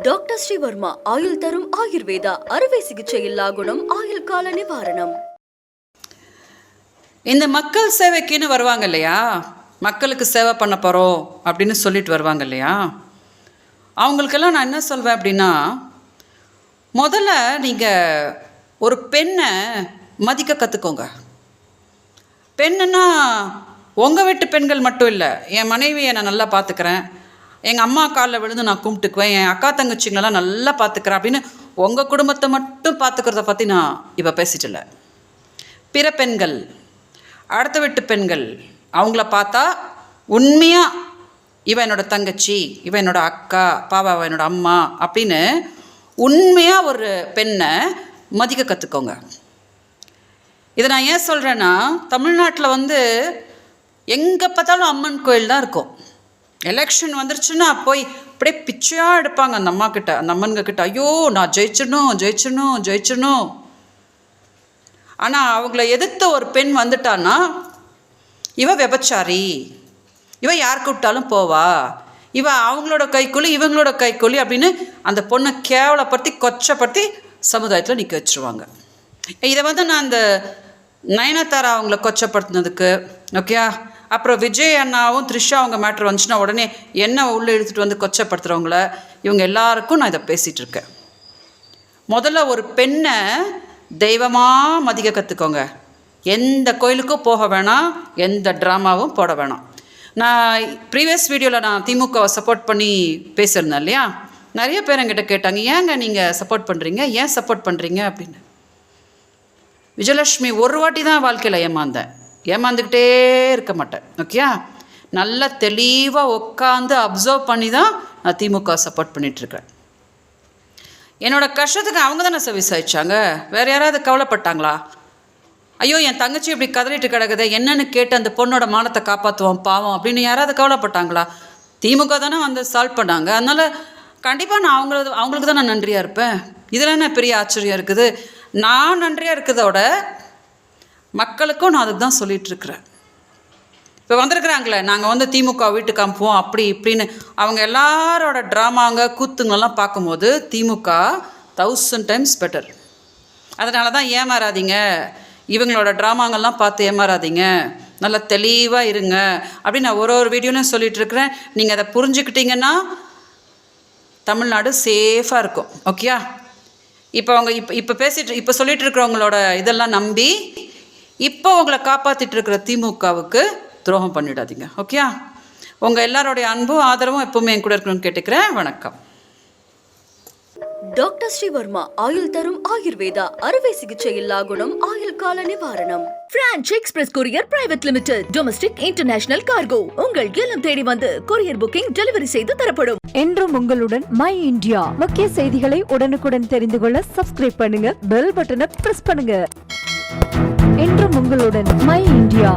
Doctor Sreevarma ஆயுள் தரும் ஆயுர்வேதா அறுவை சிகிச்சை இல்லா குணம் ஆயுள் கால நிவாரணம். இந்த மக்கள் சேவைக்குன்னு வருவாங்க இல்லையா, மக்களுக்கு சேவை பண்ண போகிறோம் அப்படின்னு சொல்லிட்டு வருவாங்க இல்லையா, அவங்களுக்கெல்லாம் நான் என்ன சொல்வேன் அப்படின்னா, முதல்ல நீங்கள் ஒரு பெண்ணை மதிக்க கற்றுக்கோங்க. பெண்ணுன்னா உங்கள் வீட்டு பெண்கள் மட்டும் இல்லை, என் மனைவியை நான் நல்லா பார்த்துக்கிறேன், எங்கள் அம்மா காலில் விழுந்து நான் கும்பிட்டுக்குவேன், என் அக்கா தங்கச்சிங்களெல்லாம் நல்லா பார்த்துக்கிறேன் அப்படின்னு உங்கள் குடும்பத்தை மட்டும் பார்த்துக்கிறத பற்றி நான் இப்போ பேசிட்டல. பிற பெண்கள், அடுத்த வீட்டு பெண்கள், அவங்கள பார்த்தா உண்மையாக இவன் என்னோட தங்கச்சி, இவன் என்னோட அக்கா, பாவா என்னோட அம்மா அப்படின்னு உண்மையாக ஒரு பெண்ணை மதிக்க கற்றுக்கோங்க. இதை நான் ஏன் சொல்கிறேன்னா, தமிழ்நாட்டில் எங்கே பார்த்தாலும் அம்மன் கோயில் தான் இருக்கும். எலெக்ஷன் வந்துருச்சுன்னா போய் அப்படியே பிச்சையாக எடுப்பாங்க அந்த அம்மா கிட்ட, அந்த அம்மன்க கிட்ட. ஐயோ நான் ஜெயிச்சிடணும். ஆனால் அவங்கள எதிர்த்து ஒரு பெண் வந்துட்டான்னா, இவ விபச்சாரி, இவ யார் கூப்பிட்டாலும் போவா, இவ அவங்களோட கைக்கூலி இவங்களோட கைக்கூலி அப்படின்னு அந்த பொண்ணை கேவலப்படுத்தி கொச்சப்படுத்தி சமுதாயத்தில் நிற்க வச்சுருவாங்க. இதை நான் அந்த நயனதாரா அவங்கள கொச்சப்படுத்தினதுக்கு, ஓகே, அப்புறம் விஜய் அண்ணாவும் த்ரிஷா அவங்க மேட்ரு வந்துச்சுன்னா உடனே என்ன உள்ளே இழுத்துட்டு வந்து கொச்சப்படுத்துகிறவங்கள, இவங்க எல்லாருக்கும் நான் இதை பேசிகிட்டு இருக்கேன். முதல்ல ஒரு பெண்ணை தெய்வமாக மதிக்க கற்றுக்கோங்க. எந்த கோயிலுக்கும் போக வேணாம், எந்த ட்ராமாவும் போட வேணாம். நான் ப்ரீவியஸ் வீடியோவில் நான் திமுகவை சப்போர்ட் பண்ணி பேசியிருந்தேன் இல்லையா, நிறைய பேர் என்கிட்ட கேட்டாங்க, ஏங்க நீங்கள் சப்போர்ட் பண்ணுறீங்க, ஏன் சப்போர்ட் பண்ணுறீங்க அப்படின்னு. விஜயலட்சுமி ஒரு வாட்டி தான் வாழ்க்கையில் ஏமாந்துக்கிட்டே இருக்க மாட்டேன், ஓகே. நல்லா தெளிவாக உட்காந்து அப்சர்வ் பண்ணி தான் நான் திமுக சப்போர்ட் பண்ணிகிட்ருக்கேன். என்னோடய கஷ்டத்துக்கு அவங்க தானே விசாரிச்சாங்க, வேறு யாராவது கவலைப்பட்டாங்களா? ஐயோ என் தங்கச்சி இப்படி கதறிட்டு கிடக்குது, என்னென்னு கேட்டு அந்த பொண்ணோட மானத்தை காப்பாற்றுவோம் பாவம் அப்படின்னு யாராவது கவலைப்பட்டாங்களா? திமுக தானே சால்வ் பண்ணாங்க. அதனால் கண்டிப்பாக நான் அவங்களுக்கு தான் நான் நன்றியாக இருப்பேன். இதில் என்ன பெரிய ஆச்சரியம் இருக்குது? நான் நன்றியாக இருக்கிறதோட மக்களுக்கும் நான் அதுக்கு தான் சொல்லிகிட்ருக்குறேன். இப்போ வந்திருக்கிறாங்களே, நாங்கள் திமுக வீட்டுக்கு அனுப்புவோம் அப்படி இப்படின்னு அவங்க எல்லாரோட ட்ராமாங்க கூத்துங்கெல்லாம் பார்க்கும்போது திமுக 1000 டைம்ஸ் பெட்டர். அதனால தான் ஏமாறாதீங்க, இவங்களோட ட்ராமாங்கெல்லாம் பார்த்து ஏமாறாதீங்க, நல்லா தெளிவாக இருங்க அப்படின்னு நான் ஒரு வீடியோலையும் சொல்லிகிட்ருக்கிறேன். நீங்கள் அதை புரிஞ்சுக்கிட்டீங்கன்னா தமிழ்நாடு சேஃபாக இருக்கும், ஓகேயா. இப்போ அவங்க இப்போ சொல்லிகிட்டு இருக்கிறவங்களோட இதெல்லாம் நம்பி இப்போ உங்களை காப்பாற்றிட்டு இருக்கிற திமுகவுக்கு துரோகம் பண்ணிடாதீங்க, ஓகே. உங்கள் எல்லாரோடைய அன்பும் ஆதரவும் எப்பவுமே என் கூட இருக்கணும்னு கேட்டுக்கிறேன். வணக்கம். டாக்டர் ஸ்ரீவர்மா ஆயுள் தரும் ஆயுர்வேதா அறுவை சிகிச்சை இல்லா குணம் ஆயுள் கால நிவாரணம். Branch express courier private limited, domestic international cargo. உங்கள் இல்லம் தேடி வந்து கொரியர் புக்கிங் டெலிவரி செய்து தரப்படும். என்றும் உங்களுடன் மை இந்தியா. முக்கிய செய்திகளை உடனுக்குடன் தெரிந்து கொள்ள சப்ஸ்கிரைப் பண்ணுங்க, பெல் பட்டனை பிரஸ் பண்ணுங்க. என்றும் உங்களுடன் மை இந்தியா.